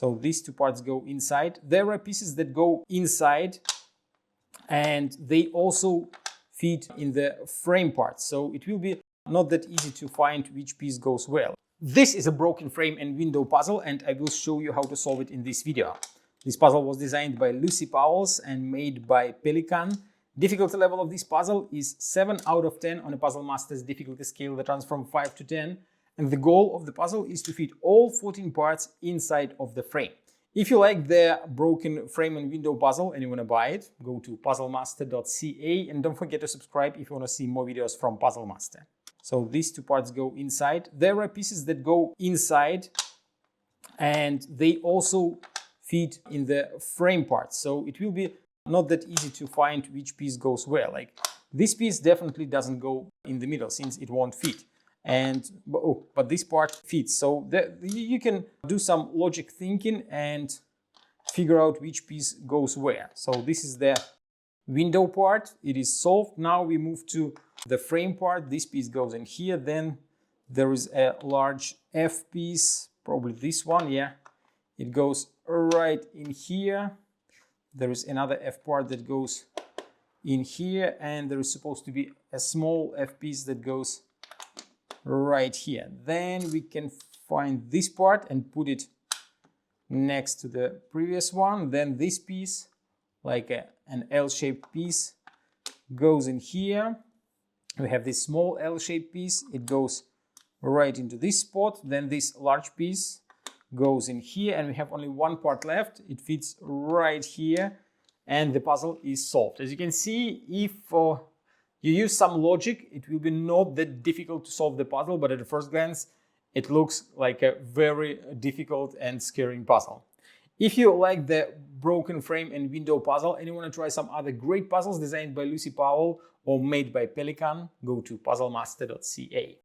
So these two parts go inside. There are pieces that go inside and they also fit in the frame part. So it will be not that easy to find which piece goes where. This is a broken frame and window puzzle and I will show you how to solve it in this video. This puzzle was designed by Lucie Pauwels and made by Pelican. Difficulty level of this puzzle is 7 out of 10 on a Puzzle Master's difficulty scale that runs from 5 to 10. And the goal of the puzzle is to fit all 14 parts inside of the frame. If you like the broken frame and window puzzle and you want to buy it, go to puzzlemaster.ca and don't forget to subscribe if you want to see more videos from Puzzle Master. So these two parts go inside. There are pieces that go inside and they also fit in the frame part. So it will be not that easy to find which piece goes where. Like this piece definitely doesn't go in the middle since it won't fit. But this part fits. So you can do some logic thinking and figure out which piece goes where. So this is the window part. It is solved. Now we move to the frame part. This piece goes in here. Then there is a large F piece, probably this one. Yeah, it goes right in here. There is another F part that goes in here, and there is supposed to be a small F piece that goes right here. Then we can find this part and put it next to the previous one. Then this piece, like an L-shaped piece, goes in here. We have this small L-shaped piece. It goes right into this spot. Then this large piece goes in here, and we have only one part left. It fits right here, and the puzzle is solved. As you can see, if you use some logic, it will be not that difficult to solve the puzzle, but at the first glance, it looks like a very difficult and scaring puzzle. If you like the broken frame and window puzzle and you want to try some other great puzzles designed by Lucie Pauwels or made by Pelican, go to puzzlemaster.ca.